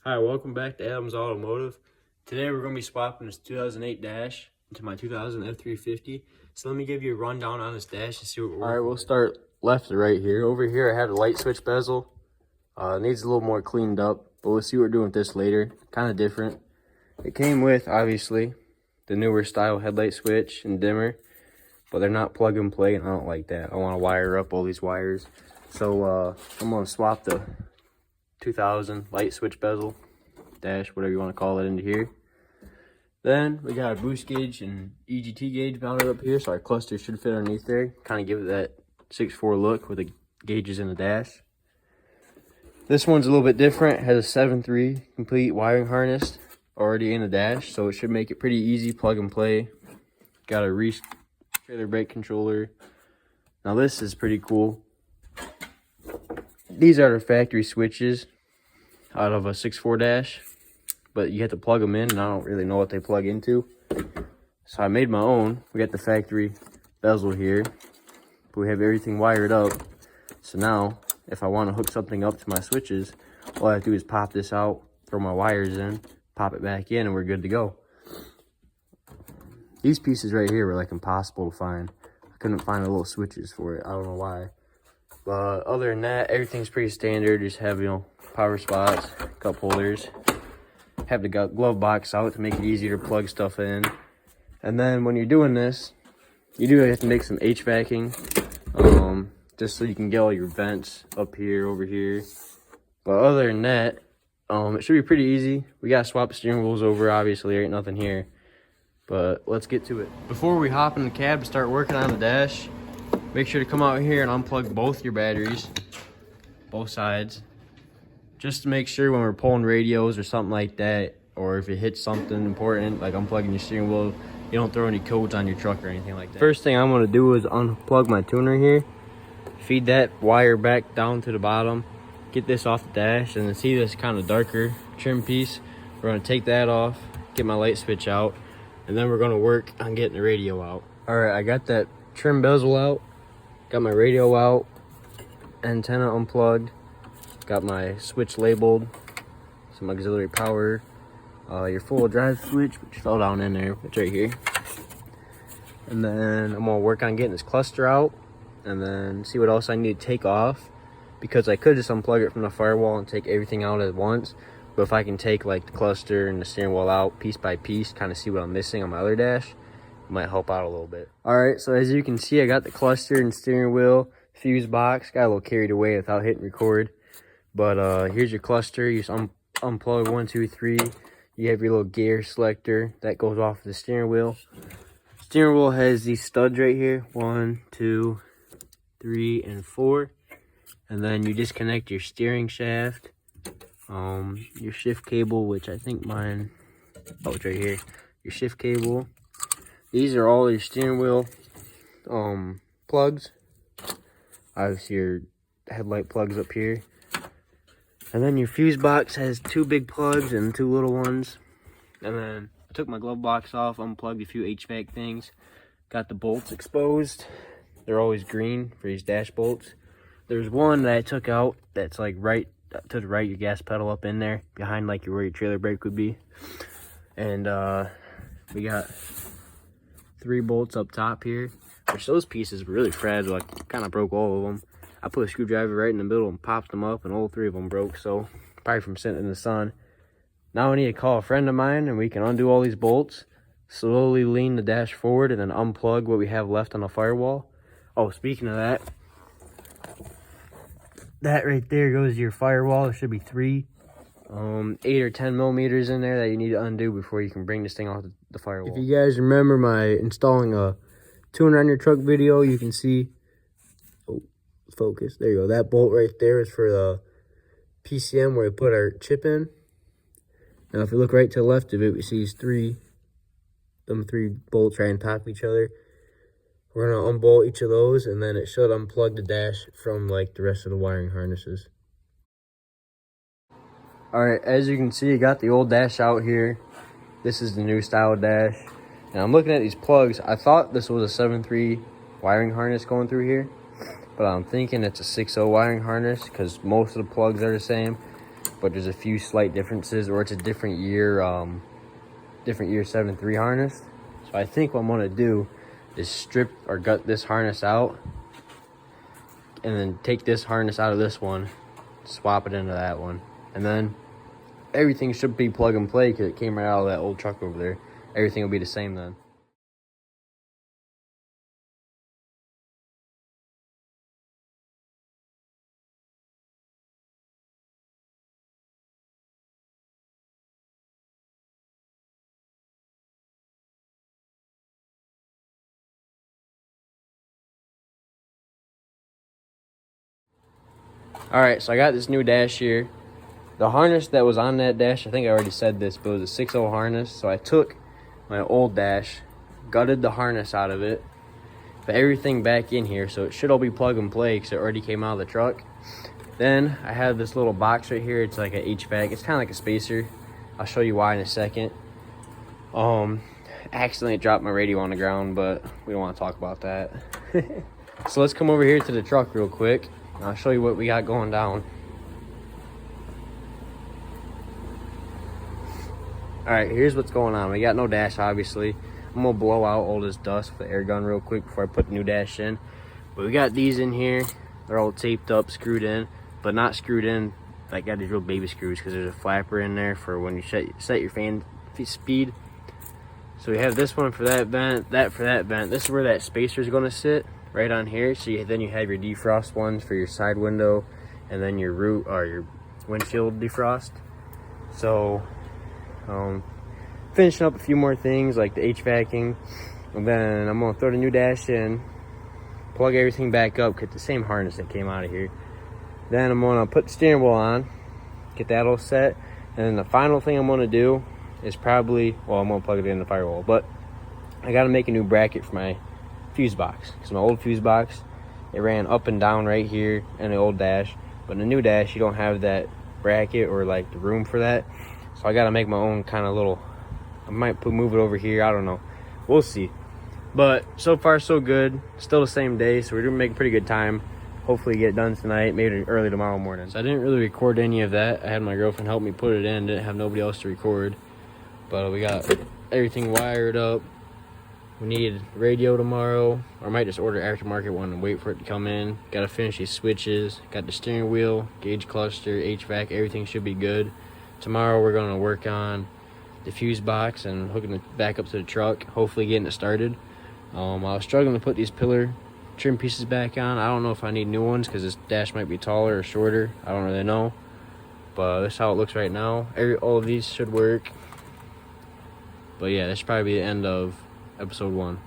Hi, welcome back to Adams Automotive. Today we're going to be swapping this 2008 Dash into my 2000 F350. So let me give you a rundown on this Dash and see what we're working with. Alright, we'll start left to right here. Over here I had a light switch bezel. It needs a little more cleaned up, but we'll see what we're doing with this later. Kind of different. It came with, obviously, the newer style headlight switch and dimmer, but they're not plug and play, and I don't like that. I want to wire up all these wires. So I'm going to swap the 2000 light switch bezel, dash, whatever you want to call it, into here. Then we got a boost gauge and EGT gauge mounted up here, so our cluster should fit underneath there. Kind of give it that 6.4 look with the gauges in the dash. This one's a little bit different. It has a 7.3 complete wiring harness already in the dash, so it should make it pretty easy, plug and play. Got a Reese trailer brake controller. Now this is pretty cool. These are the factory switches out of a 6.4 dash, but you have to plug them in, and I don't really know what they plug into. So I made my own. We got the factory bezel here, but we have everything wired up. So now, if I want to hook something up to my switches, all I have to do is pop this out, throw my wires in, pop it back in, and we're good to go. These pieces right here were like impossible to find. I couldn't find the little switches for it. I don't know why. But other than that, everything's pretty standard. Just have, power spots, cup holders. Have the glove box out to make it easier to plug stuff in. And then when you're doing this, you do have to make some HVACing, just so you can get all your vents up here, over here. But other than that, it should be pretty easy. We got to swap steering wheels over, obviously. There ain't nothing here. But let's get to it. Before we hop in the cab and start working on the dash, make sure to come out here and unplug both your batteries, both sides, just to make sure when we're pulling radios or something like that, or if it hits something important, like unplugging your steering wheel, you don't throw any codes on your truck or anything like that. First thing I'm going to do is unplug my tuner here, feed that wire back down to the bottom, get this off the dash, and then see this kind of darker trim piece. We're going to take that off, get my light switch out, and then we're going to work on getting the radio out. Alright, I got that trim bezel out, got my radio out, antenna unplugged, got my switch labeled, some auxiliary power, your full drive switch, which fell down in there, it's right here. And then I'm gonna work on getting this cluster out, and then see what else I need to take off, because I could just unplug it from the firewall and take everything out at once. But if I can take like the cluster and the steering wheel out piece by piece, kind of see what I'm missing on my other dash, it might help out a little bit. Alright, so as you can see, I got the cluster and steering wheel, fuse box, got a little carried away without hitting record. But here's your cluster. You just unplug 1, 2, 3. You have your little gear selector that goes off the steering wheel. Steering wheel has these studs right here, 1, 2, 3, and 4. And then you disconnect your steering shaft, your shift cable, which I think mine, it's right here. Your shift cable. These are all your steering wheel plugs. Obviously your headlight plugs up here. And then your fuse box has 2 big plugs and 2 little ones. And then I took my glove box off, unplugged a few HVAC things. Got the bolts exposed. They're always green for these dash bolts. There's one that I took out that's like right to the right, your gas pedal up in there, behind like where your trailer brake would be. And we got 3 bolts up top here, which those pieces were really fragile. I kind of broke all of them. I put a screwdriver right in the middle and popped them up, and all 3 of them broke, so probably from sitting in the sun. Now I need to call a friend of mine, and we can undo all these bolts, slowly lean the dash forward, and then unplug what we have left on the firewall. Oh, speaking of that, that right there goes to your firewall. There should be 3, 8 or 10 millimeters in there that you need to undo before you can bring this thing off the firewall. If you guys remember my installing a tuner on your truck video, you can see, focus, there you go, that bolt right there is for the PCM where we put our chip in. Now if we look right to the left of it, we see these 3 bolts right on top of each other. We're going to unbolt each of those, and then it should unplug the dash from like the rest of the wiring harnesses. Alright, as you can see, I got the old dash out here. This is the new style dash. And I'm looking at these plugs. I thought this was a 7.3 wiring harness going through here, but I'm thinking it's a 6.0 wiring harness because most of the plugs are the same. but there's a few slight differences, or it's a different year 7.3 harness. So I think what I'm gonna do is strip or gut this harness out, and then take this harness out of this one, swap it into that one, and then everything should be plug and play because it came right out of that old truck over there. Everything will be the same then. All right, so I got this new dash here. The harness that was on that dash, I think I already said this, but it was a 6.0 harness. So I took my old dash, gutted the harness out of it, put everything back in here, so it should all be plug and play because it already came out of the truck. Then I have this little box right here. It's like an HVAC. It's kind of like a spacer. I'll show you why in a second. Accidentally dropped my radio on the ground, but we don't want to talk about that. So let's come over here to the truck real quick, and I'll show you what we got going down. All right, here's what's going on. We got no dash, obviously. I'm gonna blow out all this dust with the air gun real quick before I put the new dash in. But we got these in here. They're all taped up, screwed in, but not screwed in. I got these real baby screws because there's a flapper in there for when you set your fan speed. So we have this one for that vent, that for that vent. This is where that spacer is gonna sit, right on here. So then you have your defrost ones for your side window, and then your root or your windshield defrost. So finishing up a few more things like the HVACing, and then I'm gonna throw the new dash in, plug everything back up, get the same harness that came out of here. Then I'm gonna put the steering wheel on, get that all set, and then the final thing I'm gonna do is probably, well, I'm gonna plug it in the firewall, but I gotta make a new bracket for my fuse box, because my old fuse box, it ran up and down right here in the old dash, but in the new dash you don't have that bracket or like the room for that. So I gotta make my own kind of little, I might move it over here, I don't know, we'll see. But so far so good, still the same day, so we're doing making pretty good time. Hopefully get it done tonight, maybe early tomorrow morning. So I didn't really record any of that. I had my girlfriend help me put it in, didn't have nobody else to record. But we got everything wired up. We need radio tomorrow, or I might just order aftermarket one and wait for it to come in. Gotta finish these switches, got the steering wheel, gauge cluster, HVAC, everything should be good. Tomorrow we're gonna work on the fuse box and hooking it back up to the truck, hopefully getting it started. I was struggling to put these pillar trim pieces back on. I don't know if I need new ones because this dash might be taller or shorter. I don't really know, but that's how it looks right now. All of these should work. But yeah, that should probably be the end of episode 1.